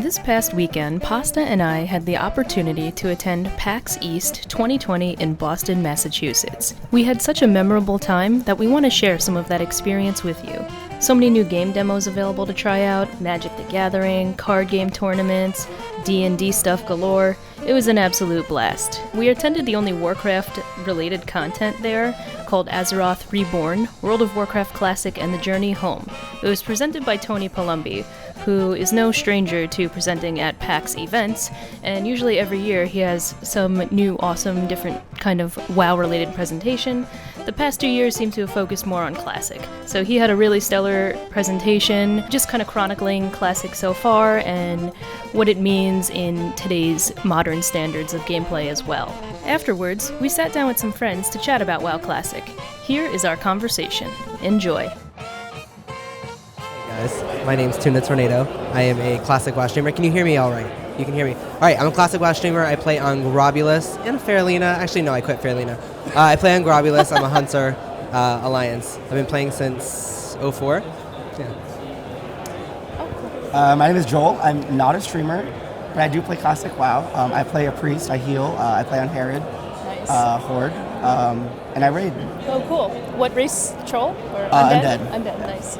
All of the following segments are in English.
This past weekend, Pasta and I had the opportunity to attend PAX East 2020 in Boston, Massachusetts. We had such a memorable time that we want to share some of that experience with you. So many new game demos available to try out, Magic the Gathering, card game tournaments, D&D stuff galore. It was an absolute blast. We attended the only WARCRAFT-related content there, called Azeroth Reborn, World of Warcraft Classic and the Journey Home. It was presented by Tony Palumbi, who is no stranger to presenting at PAX events, and usually every year he has some new, awesome, different kind of WoW-related presentation. The past 2 years seem to have focused more on Classic, so he had a really stellar presentation, just kind of chronicling Classic so far and what it means in today's modern standards of gameplay as well. Afterwards, we sat down with some friends to chat about WoW Classic. Here is our conversation. Enjoy. Hey guys, my name's Tuna Tornado. I am a Classic WoW streamer. Can you hear me all right? You can hear me. All right, I'm a Classic WoW streamer. I play on Grobulus and Fairlina. Actually, no, I quit Fairlina. I play on Grobulus. I'm a Hunter Alliance. I've been playing since 04. Yeah. My name is Joel. I'm not a streamer, but I do play Classic WoW. I play a priest. I heal. I play on Herod, Nice. Horde, and I raid. Oh, cool. What race? Troll? Or Undead. Undead, nice.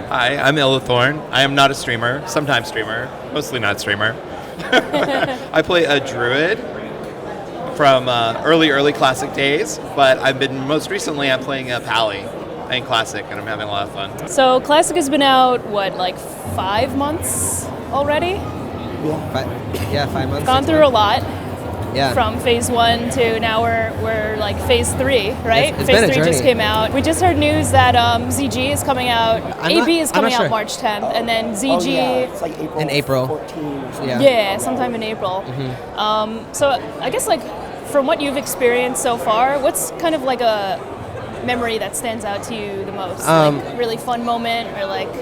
Hi, I'm Illithorn. I am not a streamer, sometimes streamer, mostly not streamer. I play a druid from early Classic days, but most recently I'm playing a Pally in Classic, and I'm having a lot of fun. So Classic has been out, what, like 5 months already? Yeah, 5 months. Gone 6 through a months. lot. Yeah. From phase 1 to now we're like phase 3, right? It's phase been a 3 just journey. came out. We just heard news that ZG is coming out. AB is I'm not coming out sure. March 10th, and then ZG. Oh, yeah. It's like April. In April. 14 or something. Yeah. Sometime in April. So I guess like from what you've experienced so far, what's kind of like a memory that stands out to you the most? Like really fun moment or like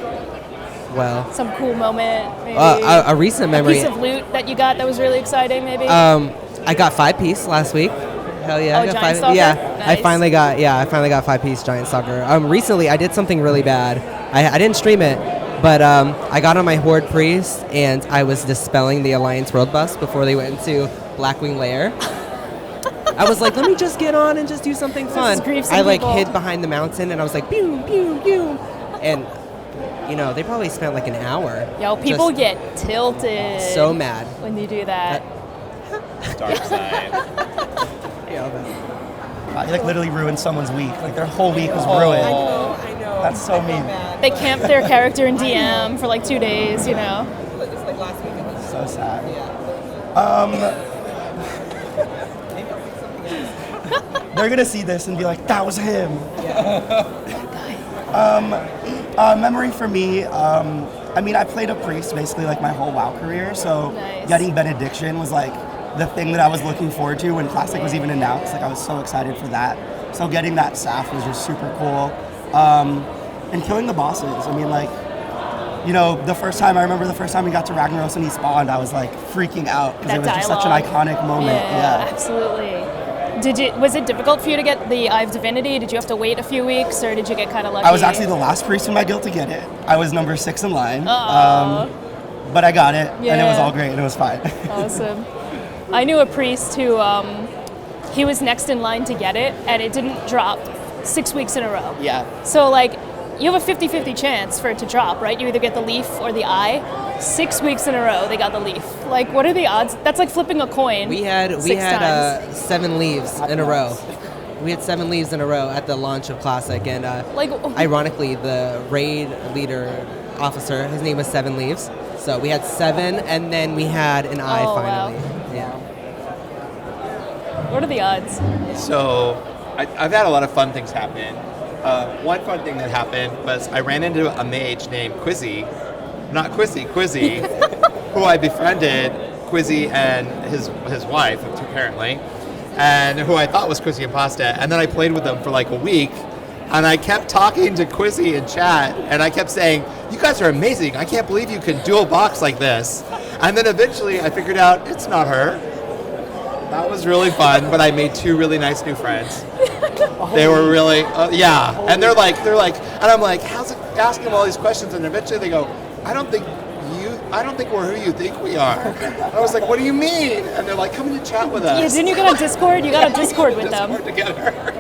Well, some cool moment? Maybe a recent memory. A piece of loot that you got that was really exciting, maybe. I got 5-piece last week. Hell yeah! Oh, I got Giant Stalker? Yeah, Nice. I finally got 5-piece Giant Stalker. Recently I did something really bad. I didn't stream it, but I got on my Horde Priest and I was dispelling the Alliance World Bus before they went into Blackwing Lair. I was like, let me just get on and just do something fun. grief some I like people. hid behind the mountain and I was like, pew pew pew, and you know they probably spent like an hour. Yo, people just get tilted. so mad. when you do that. Dark side. You like literally ruined someone's week. Like their whole week was ruined. I know. That's so mean. They camped their character in DM for like 2 days, you know. It's like last week. So sad. They're gonna see this and be like, that was him. Memory for me, I mean, I played a priest basically like my whole WoW career, so Nice. getting Benediction was like the thing that I was looking forward to when Classic was even announced. Like I was so excited for that. So getting that staff was just super cool. And killing the bosses. I mean, like, you know, I remember the first time we got to Ragnaros and he spawned, I was like freaking out because That it was just such an dialogue. iconic moment. Yeah, absolutely. Was it difficult for you to get the Eye of Divinity? Did you have to wait a few weeks, or did you get kind of lucky? I was actually the last priest in my guild to get it. I was number 6 in line. Aw. But I got it, and it was Yeah. all great, and it was fine. Awesome. I knew a priest who, he was next in line to get it, and it didn't drop 6 weeks in a row. Yeah. So, like, you have a 50-50 chance for it to drop, right? You either get the leaf or the eye. 6 weeks in a row, they got the leaf. Like, what are the odds? That's like flipping a coin. We had 6 times. 7 leaves in a row. We had 7 leaves in a row at the launch of Classic, and Like, ironically, the raid leader officer, his name was 7 Leaves. So we had 7, and then we had an eye Oh, finally. wow. Yeah. what are the odds? So I've had a lot of fun things happen. One fun thing that happened was I ran into a mage named Quissy, who I befriended, Quissy and his wife, apparently, and who I thought was Quissy Pasta, and then I played with them for like a week, and I kept talking to Quissy in chat, and I kept saying, you guys are amazing, I can't believe you can dual box like this, and then eventually I figured out it's not her. That was really fun, but I made 2 really nice new friends. They were really, and they're like, and I'm like, how's it, asking them all these questions, and eventually they go, I don't think you I don't think we're who you think we are. I was like, what do you mean? And they're like, come in and chat with us. Yeah, didn't you get on Discord? You got on Discord with them. Discord together.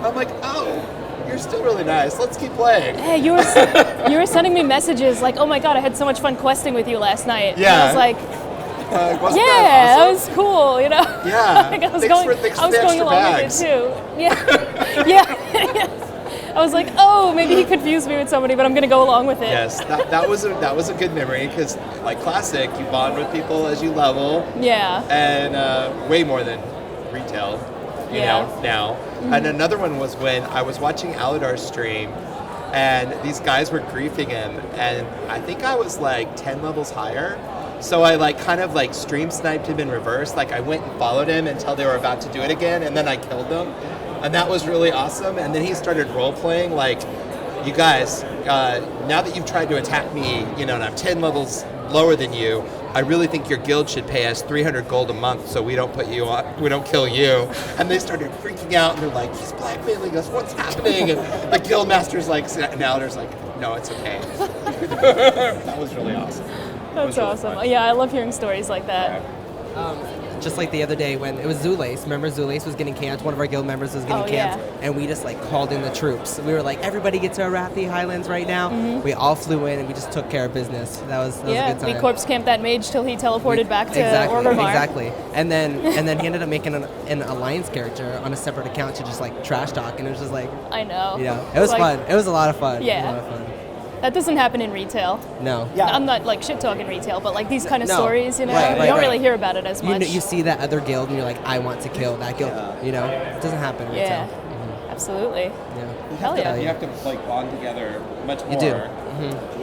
I'm like, oh, you're still really nice. Let's keep playing. Hey, you were sending me messages like, oh my god, I had so much fun questing with you last night. Yeah. And I was like, Wasn't yeah, that that awesome? was cool, you know? Yeah. Like, I was Thanks going for along bags. with it too. Yeah. Yeah. I was like, oh, maybe he confused me with somebody, but I'm going to go along with it. Yes, that was a good memory because, like Classic, you bond with people as you level. Yeah. And way more than retail, you know, now. Mm-hmm. And another one was when I was watching Aladar's stream, and these guys were griefing him, and I think I was like 10 levels higher. So I like kind of like stream sniped him in reverse. Like I went and followed him until they were about to do it again, and then I killed them. And that was really awesome. And then he started role playing like, you guys, now that you've tried to attack me, you know, and I'm 10 levels lower than you, I really think your guild should pay us 300 gold a month so we don't put you on, we don't kill you. And they started freaking out, and they're like, he's blackmailing us, what's happening? And the guild master's like, and Aladar's like, no, it's okay. That was really awesome. That's awesome. Yeah, I love hearing stories like that. Just like the other day when it was Zulace. Remember Zulace was getting camped? One of our guild members was getting camped. Yeah. And we just like called in the troops. We were like, everybody get to Arathi Highlands right now. Mm-hmm. We all flew in and we just took care of business. That was a good time. We corpse camped that mage till he teleported back to Orgrimmar. Exactly. And then he ended up making an alliance character on a separate account to just like trash talk, and it was just like, I know. You know, it was like, fun. It was a lot of fun. Yeah. It was a lot of fun. That doesn't happen in retail. No. Yeah. I'm not like shit talking retail, but like these kind of No. stories, you know, Right, you don't right. really hear about it as much. You see that other guild and you're like, I want to kill that guild. Yeah. You know, it doesn't happen in Yeah. retail. Absolutely. Yeah. Hell yeah. You have to like bond together much more. You do.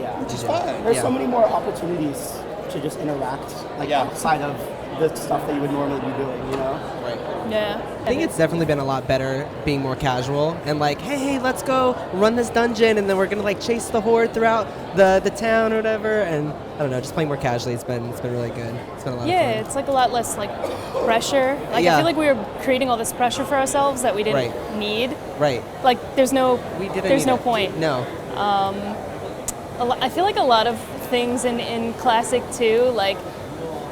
Yeah. Which is fun. There's Yeah. so many more opportunities to just interact, like outside of the stuff that you would normally be doing, you know? Right. Yeah. I think it's definitely been a lot better being more casual and like, hey, let's go run this dungeon, and then we're gonna like chase the horde throughout the town or whatever. And I don't know, just playing more casually. It's been really good. It's been a lot of fun. Yeah, it's like a lot less like pressure. Like Yeah. I feel like we were creating all this pressure for ourselves that we didn't need. Right. Like there's no There's no point. No. I feel like a lot of things in Classic too, like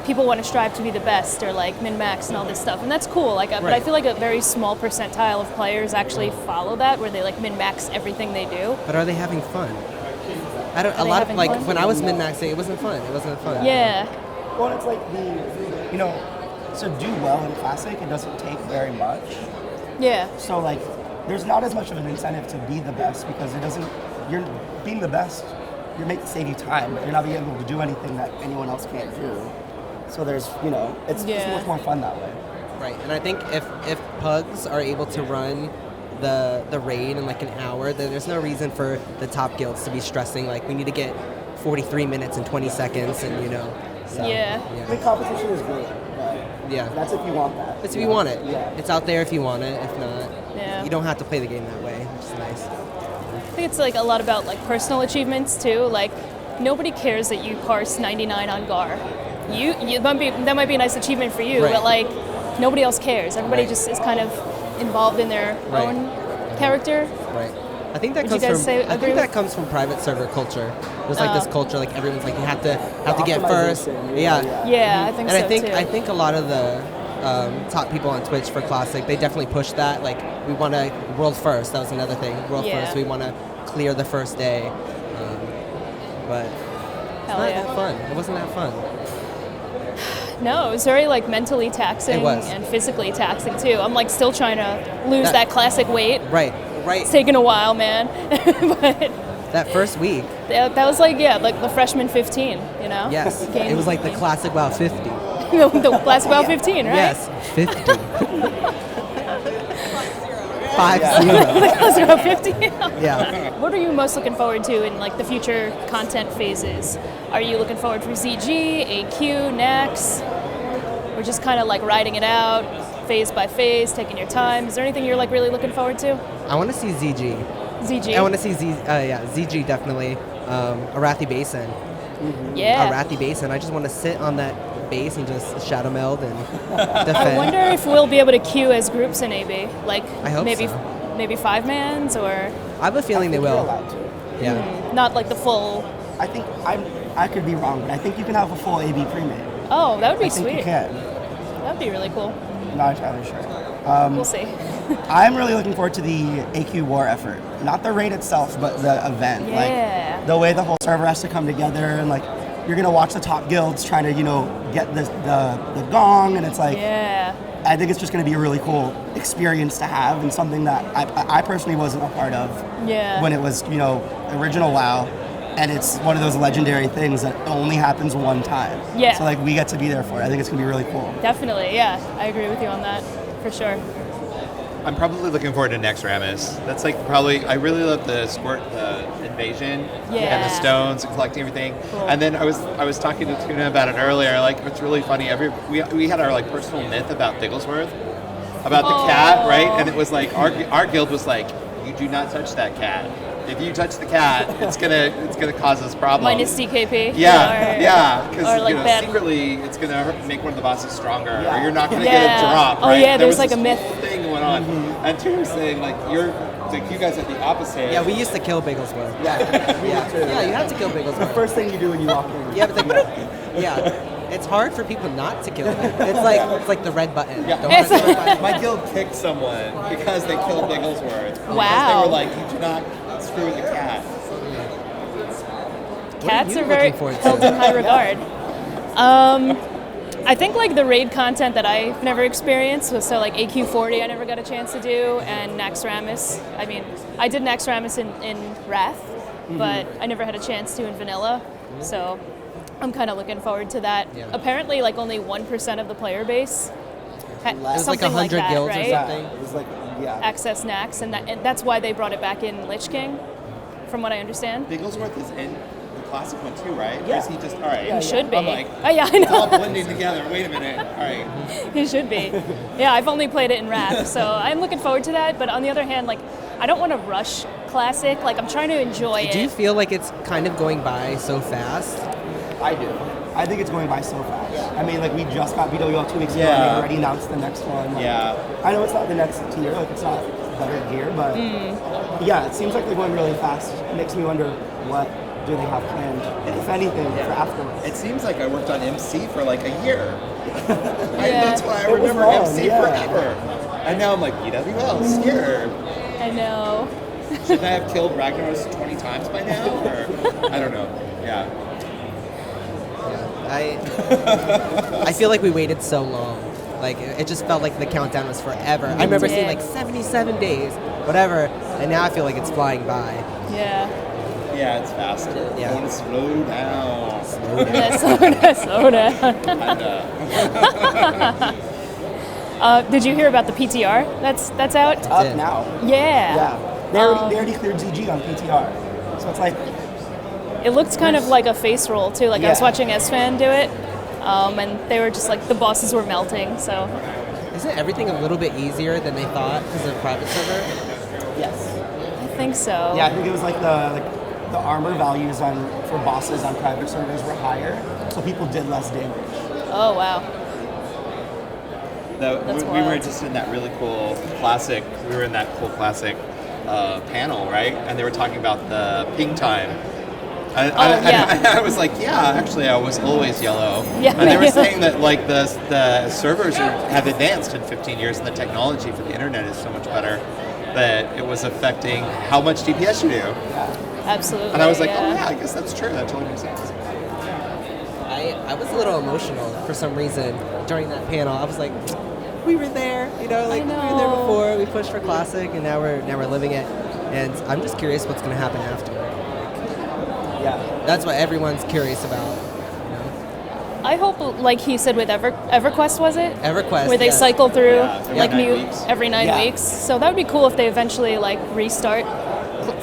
people want to strive to be the best or like min-max and all this stuff, and that's cool. Like, but I feel like a very small percentile of players actually follow that, where they like min-max everything they do. But are they having fun? I don't. Are A they lot of having like fun? when I was min-maxing, it wasn't fun. It wasn't fun. Yeah. Well, it's like you know, to do well in Classic, it doesn't take very much. Yeah. So like, there's not as much of an incentive to be the best because it doesn't. You're being the best. You're making save you time, but you're not being able to do anything that anyone else can't do. So there's, you know, it's just much more fun that way. Right, and I think if pugs are able to run the raid in like an hour, then there's no reason for the top guilds to be stressing like we need to get 43 minutes and 20 seconds, and you know. So, Yeah. I think competition is great, but Yeah. that's if you want that. It's if you want it. Yeah. It's out there if you want it. If not, Yeah. you don't have to play the game that way, which is nice. I think it's like a lot about like personal achievements too. Like nobody cares that you parse 99 on Gar. That might be a nice achievement for you, Right. but like nobody else cares. Everybody Right. just is kind of involved in their Right. own character. Right. I think that Would you comes guys from. say- I agree think that with- comes from private server culture. There's like this culture, like everyone's like you have to get first. Optimization, Yeah. Yeah, I think And so I too. think a lot of the top people on Twitch for Classic, they definitely push that. Like we want to world first. That was another thing. World Yeah. first. We want to clear the first day. But it's Hell not yeah. that fun. It wasn't that fun. No, it was very like mentally taxing It was. and physically taxing too. I'm like still trying to lose that classic weight. Right. It's taken a while, man. But That first week. that was like like the freshman 15, you know? Yes. Game- It was like the classic WoW 50. the classic WoW 15, right? Yes. 50. 5-0. The classic WoW 15. Yeah. What are you most looking forward to in like the future content phases? Are you looking forward for ZG, AQ, Nax? We're just kind of like riding it out, phase by phase, taking your time. Is there anything you're like really looking forward to? I want to see ZG. ZG. I want to see ZG definitely. Arathi Basin. Yeah. Arathi Basin. I just want to sit on that base and just shadow meld and defend. I wonder if we'll be able to queue as groups in AB. Like I hope maybe so. maybe 5-mans or I have a feeling they You're will. allowed to. Yeah. not like the full I think I could be wrong, but I think you can have a full AB pre-made. Oh, that would be I think sweet. you can. That would be really cool. Not entirely sure. We'll see. I'm really looking forward to the AQ War effort. Not the raid itself, but the event. Yeah. Like the way the whole server has to come together, and like you're gonna watch the top guilds trying to, get the gong, and it's like Yeah. I think it's just gonna be a really cool experience to have, and something that I personally wasn't a part of Yeah. when it was, original WoW. And it's one of those legendary things that only happens one time. Yeah. So like we get to be there for it. I think it's gonna be really cool. Definitely, yeah. I agree with you on that, for sure. I'm probably looking forward to next Ramus. That's like probably, I really love the invasion and the Yeah. stones and collecting everything. Cool. And then I was talking to Tuna about it earlier. Like, it's really funny. We had our like personal myth about Bigglesworth, about the cat, right? And it was like our guild was like, you do not touch that cat. If you touch the cat, it's gonna cause us problems. Minus DKP. Yeah, because or like bad. secretly it's gonna make one of the bosses stronger, or Yeah. you're not gonna Yeah. get a drop. Oh, Right? yeah, There there's was like this a myth. whole thing going on, and Tuna was saying like you guys are the opposite. Yeah, we used to kill Bigglesworth. Yeah. Yeah, you have to kill The Bigglesworth. first thing you do when you walk in. Yeah, but yeah, it's hard for people not to kill him. It's like the red button. Yeah. Don't press the red button. My guild kicked someone because they killed Bigglesworth. Because Wow. they were like, you do not screw with the cat. Cats you are very looking forward to? held in high regard. I think like the raid content that I've never experienced was so like AQ40 I never got a chance to do, and Naxxramas. I mean, I did Naxxramas in Wrath, but I never had a chance to in Vanilla. So I'm kind of looking forward to that. Yeah. Apparently, like only 1% of the player base had It was something like 100 that, guilds or right? something. Yeah, it was like, yeah. Access Nax, and that's why they brought it back in Lich King, from what I understand. Bigglesworth is in the classic one too, right? Or Yeah. is he just, all right. Yeah, He should be. I'm like, Oh yeah, I it's all know. blending together. Wait a minute. All right. He should be. Yeah, I've only played it in Wrath, so I'm looking forward to that. But on the other hand, like, I don't want to rush Classic. Like, I'm trying to enjoy it. Do you feel like it's kind of going by so fast? I do. I think it's going by so fast. I mean, like we just got BWL 2 weeks ago, and Yeah. they already announced the next one. Like, Yeah. I know it's not the next tier, like it's not better gear, but yeah, it seems like they're going really fast. It makes me wonder what do they have planned, if anything, for afterwards. It seems like I worked on MC for like a year. Yeah. That's why I It was remember long, MC yeah. forever. And now I'm like, BWL, scared. I know. Should I have killed Ragnaros 20 times by now? Or I don't know. Yeah. I feel like we waited so long. Like it just felt like the countdown was forever. I remember seeing like 77 days, whatever, and now I feel like it's flying by. Yeah. Yeah, it's fast. Yeah. I want to slow down. Yeah, slow down. And, Did you hear about the PTR that's out? Up it. now. Yeah. Yeah. They already cleared ZG on PTR. So it's like, It looked kind of like a face roll too. Like I was Yeah. watching S-Fan do it, and they were just like the bosses were melting. So Isn't everything a little bit easier than they thought because of private server? yes. I think so. Yeah, I think it was like the armor values for bosses on private servers were higher, so people did less damage. Oh wow. That's we were wild. just in that really cool classic. We were in that cool classic panel, right? And they were talking about the ping time. And yeah. I was like, yeah, actually, I was always yellow. Yeah. And they were saying that like the servers have advanced in 15 years, and the technology for the internet is so much better that it was affecting how much DPS you do. Absolutely. And I was like, oh yeah, I guess that's true. That totally makes sense. I was a little emotional for some reason during that panel. I was like, we were there, like I we were there know. before. We pushed for classic, and now we're living it. And I'm just curious what's going to happen after. Yeah. That's what everyone's curious about. I hope, like he said with EverQuest, was it? EverQuest, Where they yes. cycle through Yeah, every like 9 new weeks. every 9 Yeah. weeks. So that would be cool if they eventually like restart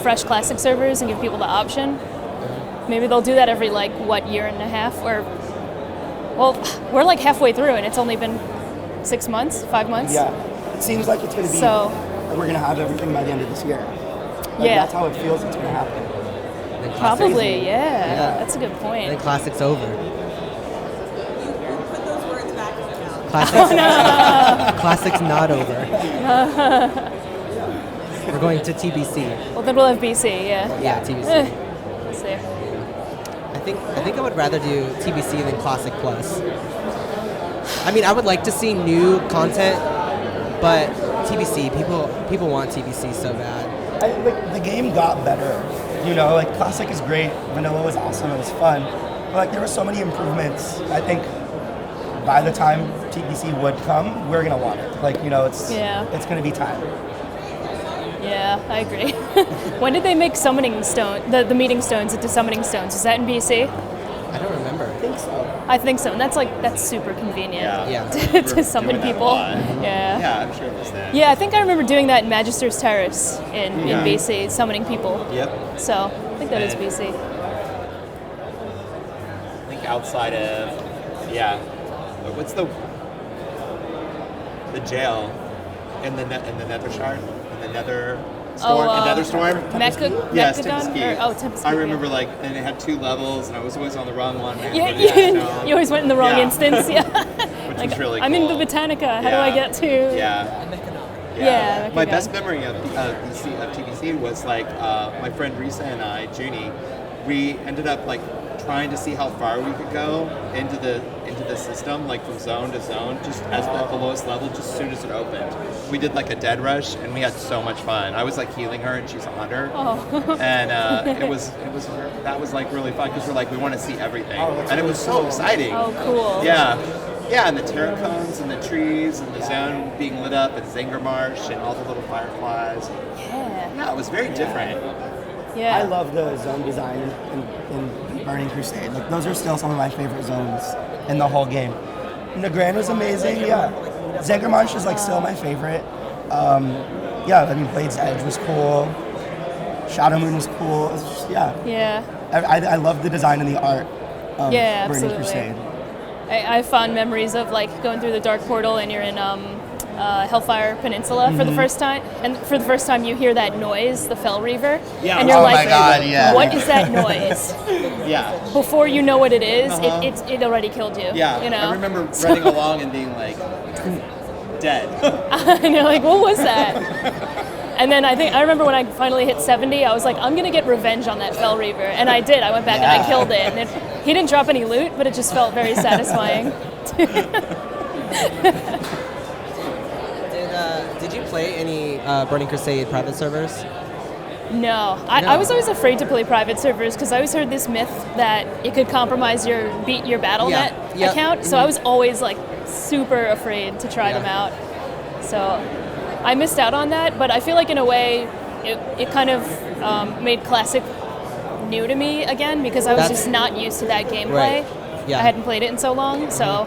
fresh classic servers and give people the option. Maybe they'll do that every like year and a half, or well, we're like halfway through and it's only been 6 months, 5 months. Yeah. It seems like it's going to be, So- that we're going to have everything by the end of this year. Like, Yeah. That's how it feels it's going to happen. Then Classic's- Probably, yeah. Yeah. That's a good And then point. classic's over. Put those words back in your mouth. Classic's not over. We're going to TBC. Well, then we'll have BC, yeah. Yeah, TBC. Let's see. I think I would rather do TBC than Classic Plus. I mean, I would like to see new content, but TBC, people want TBC so bad. The game got better. You know, like Classic is great. Vanilla was awesome. It was fun. But like there were so many improvements. I think by the time TBC would come, we're gonna want it. Like, you know, it's gonna be time. Yeah, I agree. When did they make Summoning Stone, the Meeting Stones into Summoning Stones? Is that in BC? I don't remember. I think so. I think so, and that's super convenient Yeah. to summon people. Yeah, I'm sure it was that. Yeah, I think I remember doing that in Magister's Terrace in BC, summoning people. Yep. So I think that is BC. I think outside of, what's the jail in the Nether Shard? In the Nether Storm? In Nether Storm? Yes, Tempest. I remember and it had 2 levels, and I was always on the wrong one. You always went in the wrong instance, Which was really cool. I'm in the Botanica, how do I get to... Yeah. My best memory of TBC was my friend Risa and I, Junie, we ended up trying to see how far we could go into the system, from zone to zone, just as the lowest level, just as soon as it opened. We did a dead rush, and we had so much fun. I was healing her, and she's a hunter, and that was really fun because we're we want to see everything, and it was so exciting. Oh, cool. Yeah, and the terracones and the trees and the zone being lit up and Zinger Marsh and all the little fireflies. Yeah, it was very different. Yeah. I love the zone design in Burning Crusade. Those are still some of my favorite zones in the whole game. Nagran was amazing, Zinger Marsh is still my favorite. Blade's Edge was cool. Shadow Moon was cool. It was just, I love the design and the art of Burning Crusade. I have fond memories of going through the Dark Portal and you're in Hellfire Peninsula for the first time, and for the first time you hear that noise, the Fell Reaver, and you're my God, what is that noise? Before you know what it is, it already killed you. You know? I remember running along and being dead. And you're what was that? And then I remember when I finally hit 70, I was I'm gonna get revenge on that Fell Reaver, and I did. I went back and I killed it, and he didn't drop any loot, but it just felt very satisfying. Did you play any Burning Crusade private servers? No. I was always afraid to play private servers because I always heard this myth that it could compromise your Battle.net account. So I was always super afraid to try them out. So I missed out on that, but I feel in a way it kind of made Classic new to me again because I was just not used to that gameplay. Right. Yeah. I hadn't played it in so long, so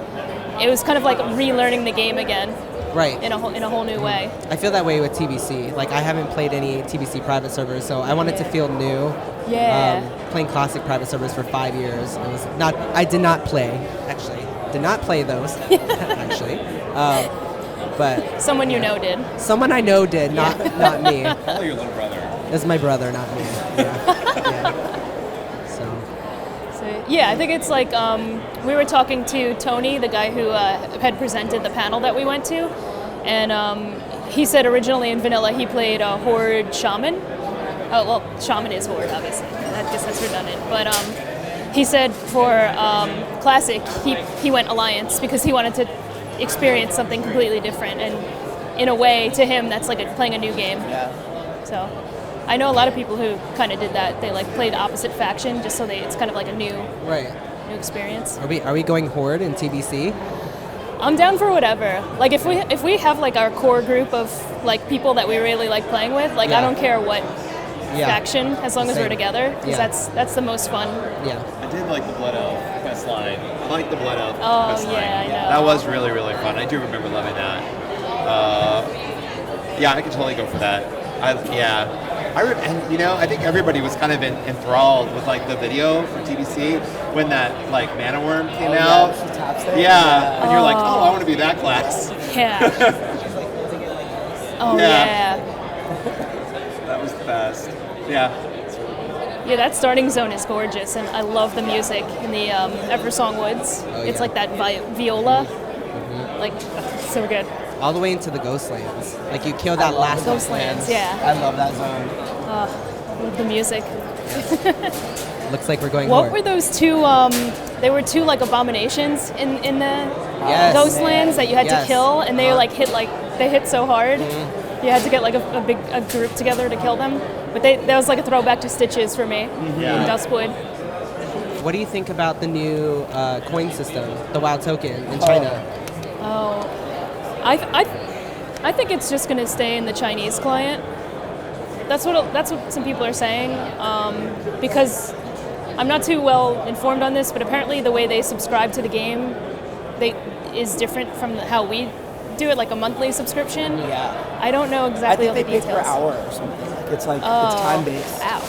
it was kind of relearning the game again. Right. In a whole new way. I feel that way with TBC. I haven't played any TBC private servers, so I wanted to feel new. Playing Classic private servers for 5 years. It was not. I did not play, actually. Did not play those, actually. But someone you know did. Someone I know did, not me. Probably your little brother. It's my brother, not me. I think it's we were talking to Tony, the guy who had presented the panel that we went to, and he said originally in Vanilla he played a Horde Shaman. Oh, well, Shaman is Horde, obviously. I guess that's redundant. But he said for Classic he went Alliance because he wanted to experience something completely different, and in a way to him that's playing a new game. So I know a lot of people who kind of did that. They played opposite faction just so it's kind of a new experience. Are we going Horde in TBC? I'm down for whatever. If we have our core group of people that we really like playing with, I don't care what faction as long as we're together, because that's the most fun. Yeah. I did like the Blood Elf quest line. I like the Blood Elf quest line. I know. That was really, really fun. I do remember loving that. I could totally go for that. I think everybody was kind of enthralled with the video for TBC when that mana worm came out. She taps there. And you're I want to be that class. Yeah. That was the best. Yeah. Yeah, that starting zone is gorgeous, and I love the music in the Eversong Woods. It's that viola, so good. All the way into the Ghostlands. You kill that last Ghostlands, I love that zone. Love the music. Looks like we're going What horde. were those two? They were two like abominations in the Yes. Ghostlands that you had Yes. to kill, and they they hit so hard. You had to get like a group together to kill them. But that was like a throwback to Stitches for me in Duskwood. What do you think about the new coin system, the WoW token in China? Oh, I think it's just going to stay in the Chinese client. That's what some people are saying, because I'm not too well informed on this, but apparently the way they subscribe to the game is different from how we do it, like a monthly subscription. Yeah. I don't know exactly I all think the they details. pay per hour or something. It's time based. Wow.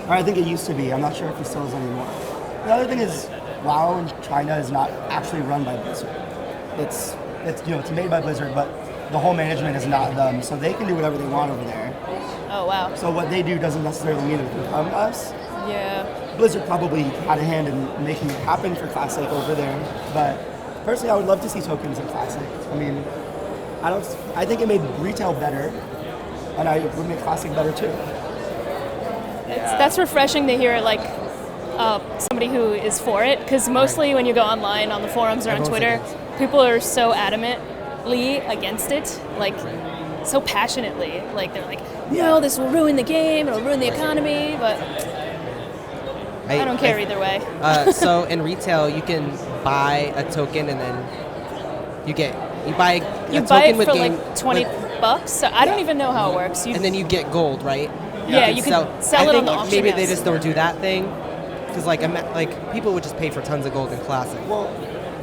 Or I think it used to be. I'm not sure if it still is anymore. The other thing is, WoW in China is not actually run by Blizzard. It's made by Blizzard, but the whole management is not them, so they can do whatever they want over there. Oh wow. So what they do doesn't necessarily mean it can come to us. Yeah. Blizzard probably had a hand in making it happen for Classic over there, but personally, I would love to see tokens in Classic. I mean, I think it made retail better, and I would make Classic better too. That's refreshing to hear, like somebody who is for it, because mostly when you go online on the forums or on Everyone's Twitter, against people are so adamantly against it, like so passionately. Like they're like, no, this will ruin the game, it'll ruin the economy, but I don't care either way. So in retail, you can buy a token and then you buy a You token buy it with for game, like $20, so I don't even know how it works. and then you get gold, right? Yeah, you can sell I it on think the auction maybe house. they just don't do that thing, because like people would just pay for tons of gold in Classic. Well,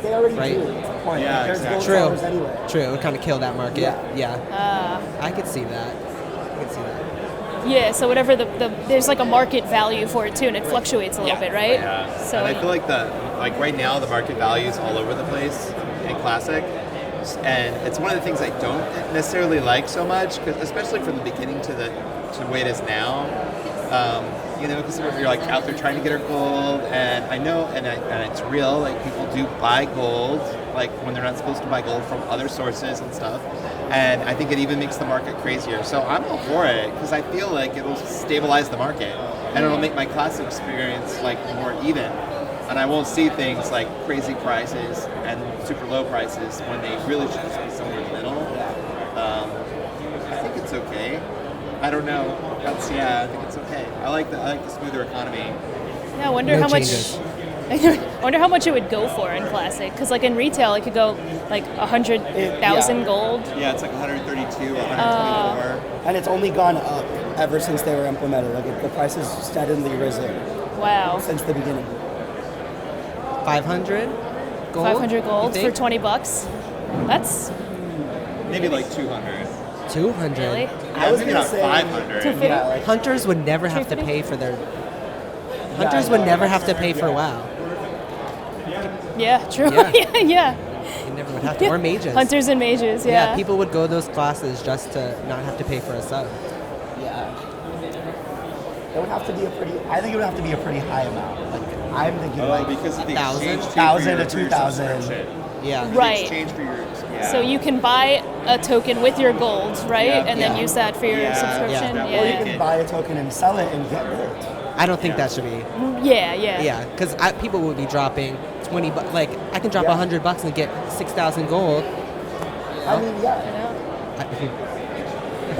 they already Right. do. That's the point. Yeah, There's exactly. gold True. sellers anyway. True, it would kind of kill that market. Yeah. I could see that. Yeah, so whatever there's like a market value for it too, and it fluctuates a little bit, right? Yeah. So And I feel like right now the market value is all over the place in Classic, and it's one of the things I don't necessarily like so much, 'cause especially from the beginning to the way it is now. Because you're like out there trying to get our gold, and I know, and it's real. Like people do buy gold, like when they're not supposed to buy gold from other sources and stuff. And I think it even makes the market crazier. So I'm all for it because I feel like it'll stabilize the market, and it'll make my Classic experience like more even. And I won't see things like crazy prices and super low prices when they really should just be somewhere in the middle. I think it's okay. I don't know. I think it's okay. I like the smoother economy. yeah, I wonder No how changes. much. I wonder how much it would go for in Classic, because like in retail it could go like 100,000 gold. Yeah, it's like 132 or 124. And it's only gone up ever since they were implemented. Like the price has steadily risen Wow. since the beginning. 500 gold. 500 gold you for think? $20. That's Maybe like 200. 200. really. Yeah, was maybe gonna not say 500. 250. Yeah, like Hunters would never have to 350? pay for their. Hunters would never have to pay for WoW. Yeah, true. Yeah. yeah. They never would have to. Or mages. Hunters and mages. Yeah, Yeah. people would go those classes just to not have to pay for a sub. Yeah. It would have to be I think it would have to be a pretty high amount. Like I'm thinking because of the 1,000? exchange fee 1,000 for to your 2,000. subscription. Yeah. Right. Exchange for your So you can buy a token with your gold, right, Yeah. and then Yeah. use that for your Yeah. subscription. Yeah. Yeah. Or you can buy a token and sell it and get gold. I don't think that should be. Yeah. Yeah. Yeah, because people would be dropping 20 bucks. Like, I can drop Yeah. $100 and get 6,000 gold. I mean, You yeah. know?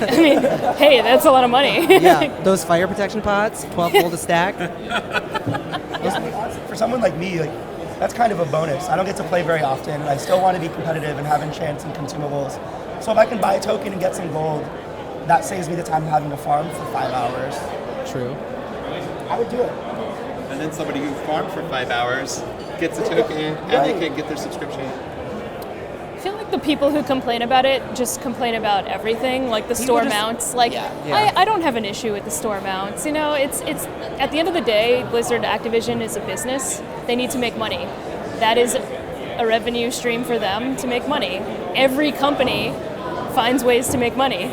I mean, hey, that's a lot of money. Yeah, those fire protection pots, 12 gold a stack. I mean, honestly, for someone like me, like that's kind of a bonus. I don't get to play very often, and I still want to be competitive and have enchants and consumables. So if I can buy a token and get some gold, that saves me the time of having to farm for 5 hours. True. I would do it. And then somebody who farmed for 5 hours gets a token and they can get their subscription. I feel like the people who complain about it just complain about everything, like the store just- mounts. Like, Yeah. I don't have an issue with the store mounts. You know, it's at the end of the day, Blizzard Activision is a business. They need to make money. That is a revenue stream for them to make money. Every company finds ways to make money.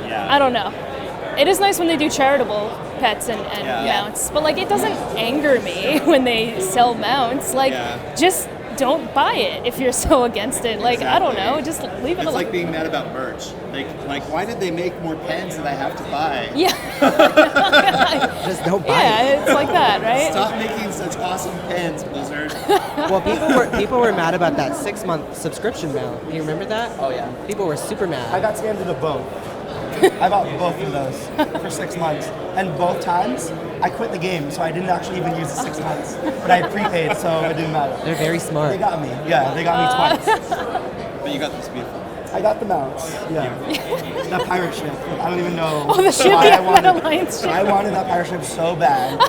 Yeah. I don't know. It is nice when they do charitable pets and Yeah. mounts, but like it doesn't anger me when they sell mounts. Like, Yeah. just don't buy it if you're so against it. Like, I don't know, just leave it It's alone. like being mad about merch. Like, why did they make more pens that I have to buy? Yeah. Just don't buy it. Yeah, it's like that, right? Stop making such awesome pens, Blizzard. Well, people were mad about that 6-month subscription mount. Do you remember that? Oh yeah. People were super I mad. got scammed into both. I bought both of those for 6 months, and both times I quit the game, so I didn't actually even use the 6 months. But I had prepaid, so it didn't matter. They're very They smart. got me. Yeah, they got me twice. But you got this beautiful. I got the mounts. Yeah. That pirate ship. I don't even know. Oh, the ship, why yeah, I wanted, that alliance ship. I wanted that pirate ship so bad,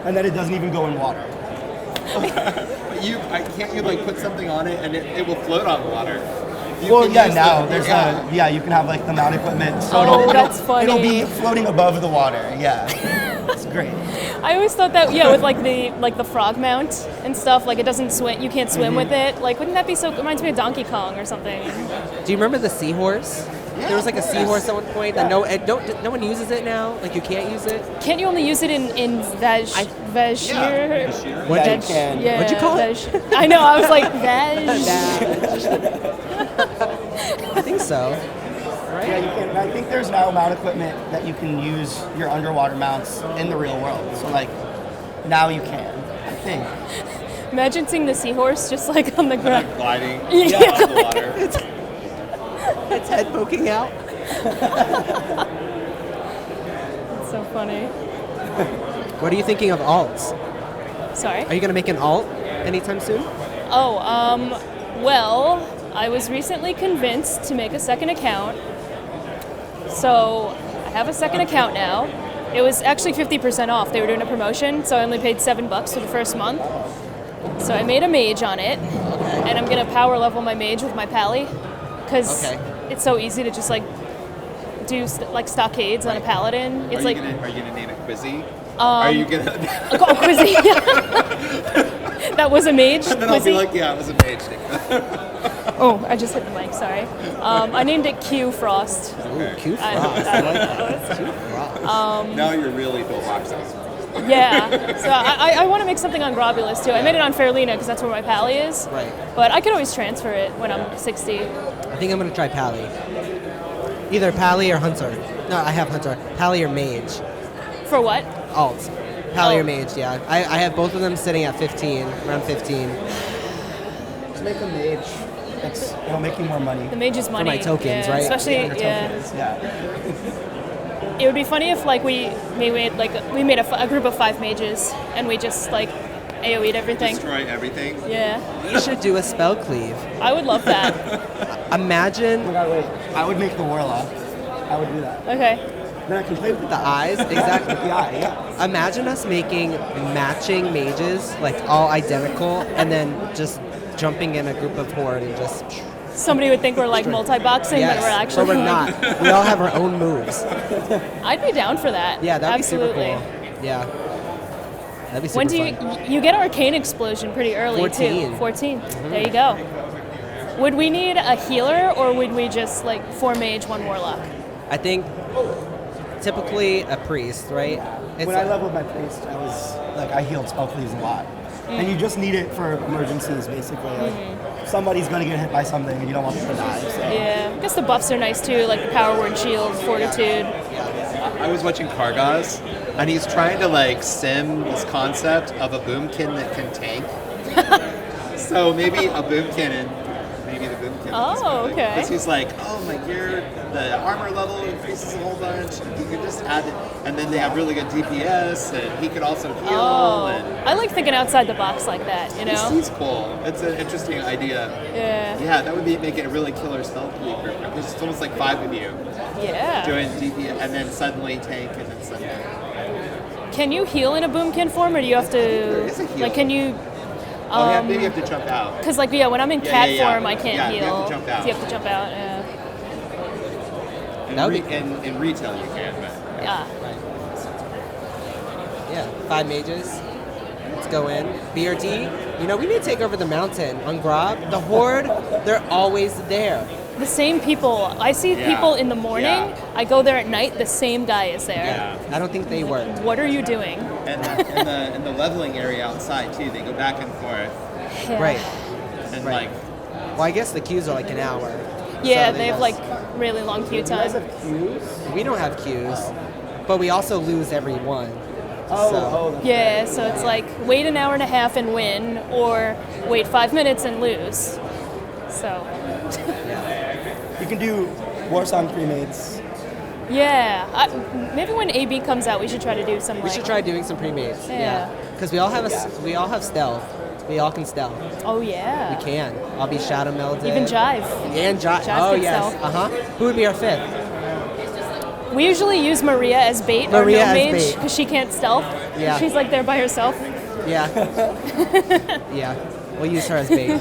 and then it doesn't even go in water. But can't you like put something on it and it will float on water? You Well, can yeah, use now the- there's yeah. you can have like the mount equipment, so Oh, that's funny. it'll be floating above the water. Yeah, it's great. I always thought that, yeah, with like the frog mount and stuff, like it doesn't swim, you can't swim with it. Like, wouldn't that be so? It reminds me of Donkey Kong or something. Do you remember the seahorse? There was like a seahorse at one point that no one uses it now. Like you can't use it. Can't you only use it in Vashir? What Yeah, you can. Yeah, What'd you call it? I know. I was like Vash. I think so. Right? Yeah, you can. And I think there's now mount equipment that you can use your underwater mounts in the real world. So like now you can. I think. Imagine seeing the seahorse just like on the ground. Like gliding Yeah. off the water. Its head poking out. It's so funny. What are you thinking of alts? Sorry. Are you gonna make an alt anytime soon? Oh, well, I was recently convinced to make a second account. So I have a second account now. It was actually 50% off. They were doing a promotion, so I only paid $7 for the first month. So I made a mage on it, and I'm gonna power level my mage with my pally, because it's so easy to just like do like stockades on a paladin. It's Are like you gonna name it Quissy? Are you gonna? oh, Quissy. That was a mage. And then I'll be Quissy? like, yeah, it was a mage. Oh, I just hit the mic. Sorry. I named it Q Frost. Ooh, cute I- frost. I- I like that. Cute frost. Now you're really Bill Boxing. Yeah. So I want to make something on Grobulus too. I made it on Fairlina because that's where my pally is. Right. But I could always transfer it when I'm 60. I think I'm gonna try Pally. Either Pally or Hunter. No, I have Hunter. Pally or Mage. For what? Alt. Pally Oh. or Mage, yeah. I have both of them sitting at 15, around 15. Just make a mage. It'll make you more money. The mage's money. my tokens, yeah, right? Especially, Your yeah. tokens, yeah. It would be funny if like we made a group of 5 mages and we just like AoE'd everything. Destroy everything. Yeah. You should do a spell cleave. I would love that. Imagine Oh my God, wait. I would make the warlock. I would do that. Okay. Then I can play with the eyes. Exactly. the eye. Yeah. Imagine us making matching mages, like all identical, and then just jumping in a group of horde and just. Somebody would think we're like multi-boxing, Yes, but we're actually but we're like, not. We all have our own moves. I'd be down for that. Yeah, that'd Absolutely. be super cool. Yeah. That'd be super When do you fun. you get Arcane Explosion pretty early 14. too? 14. There you go. Would we need a healer or would we just like 4 mage, 1 warlock? I think typically a priest, right? It's When I leveled my priest, I healed spell cleaves a lot. And you just need it for emergencies, basically. Like, somebody's gonna get hit by something and you don't want them to die. So. Yeah. I guess the buffs are nice too, like the power word shield, fortitude. I was watching Kargaz, and he's trying to like sim this concept of a boomkin that can tank. So maybe a boomkin and maybe the boomkin. Oh, okay. Because he's like, oh my gear, the armor level increases a whole bunch. And you can just add it, and then they have really good DPS, and he could also heal. Oh, And I like thinking outside the box like that, you know? he's cool. It's an interesting idea. Yeah. Yeah, that would make it a really killer spell group. Because it's almost like 5 of you Yeah. doing DPS, and then suddenly tank, and then suddenly. Can you heal in a boomkin form or do you have to, is a heal. like, can you, Oh, yeah, maybe you have to jump out. because like, yeah, when I'm in cat yeah. form, I can't Yeah, heal. you have to jump out. You have to jump out, yeah. That would be- In retail, you can, but. Yeah. Yeah, 5 mages. Let's go in. BRD, we need to take over the mountain. On Grob, the horde, they're always there. The same people. I see Yeah. people in the morning. Yeah. I go there at night. The same guy is there. Yeah. I don't think they work. What are you doing? And in the leveling area outside, too, they go back and forth. Yeah. Right. And Right. Well, I guess the queues are like an hour. Yeah, So they have just- like really long queue time. We don't have queues, but we also lose every one. Yeah, so it's like wait an hour and a half and win, or wait 5 minutes and lose. So, You can do Warsong pre-mades. yeah, maybe when AB comes out, we should try to do some. We should try doing some pre-mates. Yeah. Because we all have stealth. We all can stealth. Oh yeah. We can. I'll be Shadow Melded. Even Jive. And Jive. Jive Oh can yes. stealth. Who would be our fifth? We usually use Maria as bait Maria or as no mage bait. because she can't stealth. Yeah. She's like there by herself. Yeah. Yeah. We'll use her as bait.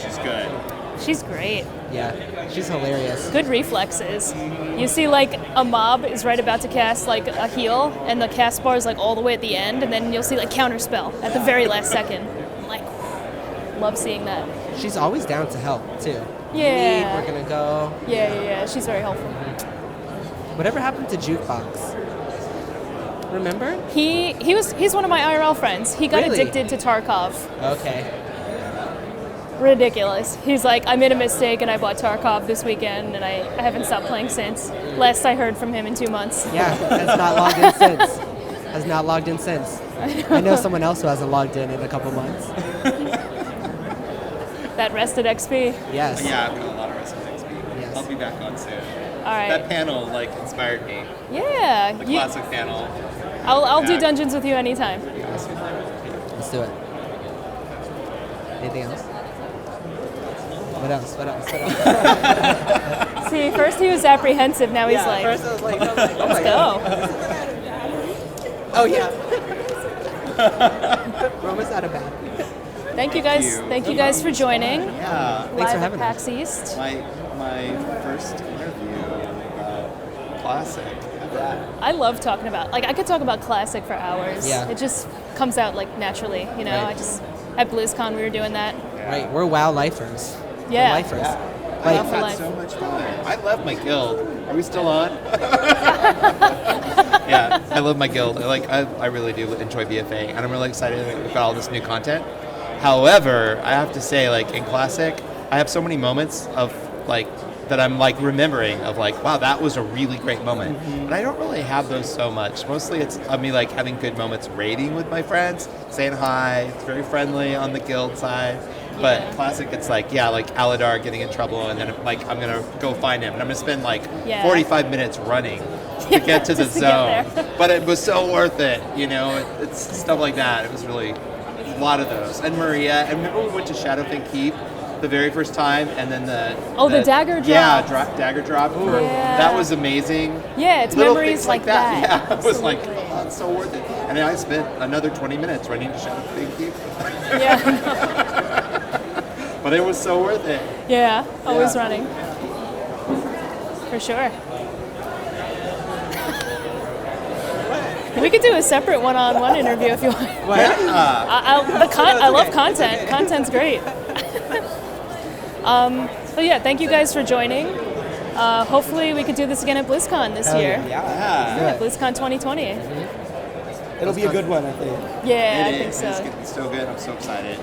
She's good. She's great. Yeah. She's hilarious. Good reflexes. You see, like, a mob is right about to cast, like, a heal, and the cast bar is, like, all the way at the end, and then you'll see, like, counterspell at the very last second. I'm like, love seeing that. She's always down to help too. Yeah. We're gonna go. Yeah. She's very helpful. Whatever happened to Jukebox? Remember? He's one of my IRL friends. He got Really? addicted to Tarkov. Okay. Ridiculous. He's like, I made a mistake and I bought Tarkov this weekend, and I haven't stopped playing since. Last I heard from him in 2 months. Yeah, has not logged in since. Has not logged in since. I know someone else who hasn't logged in a couple months. That rested XP. Yes. Yeah, I've got a lot of rest of XP. Yes. I'll be back on soon. All right. That panel like inspired me. Yeah. The classic panel. I'll do Yeah. dungeons with you anytime. Let's do it. Anything else? What else? See, first he was apprehensive, now he's like, first I was like, oh let's my go. Oh yeah. We're almost out of bed. Thank you guys. Thank you guys for joining. Yeah. Thanks for Live at having PAX East. My first interview about classic. I love talking about, like, I could talk about classic for hours. Yeah. It just comes out like naturally, you know. Right. I just at BlizzCon we were doing that. Right, we're WoW lifers. Yeah. We're lifers. I've for had life. so much fun. I love my guild. Are we still on? Yeah, I love my guild. I really do enjoy BFA, and I'm really excited about all this new content. However, I have to say, like, in Classic, I have so many moments of, like, that I'm, like, remembering of, like, wow, that was a really great moment. And I don't really have those so much. Mostly it's of me, like, having good moments raiding with my friends, saying hi. It's very friendly on the guild side. But Yeah. Classic, it's like, yeah, like Aladar getting in trouble, and then, like, I'm going to go find him. And I'm going to spend, like, Yeah. 45 minutes running to get to the Just to get zone. there. But it was so worth it, you know? It's stuff like that. It was really a lot of those. And Maria, and remember we went to Shadowfin Keep the very first time, and then the dagger drop. Yeah, dagger drop. Yeah. That was amazing. Yeah, it's Little memories things like that. Yeah, it was like, oh, it's so worth it. And then I spent another 20 minutes running to Shadowfin Keep. Yeah. But it was so worth it. Yeah. Always Yeah. running. For sure. We could do a separate one-on-one interview if you want. I love content. Content's great. But yeah, thank you guys for joining. Hopefully we could do this again at BlizzCon this year. Yeah. BlizzCon 2020. It'll be a good one, I think. Yeah, I It think is. so. It's going to be so good. I'm so excited.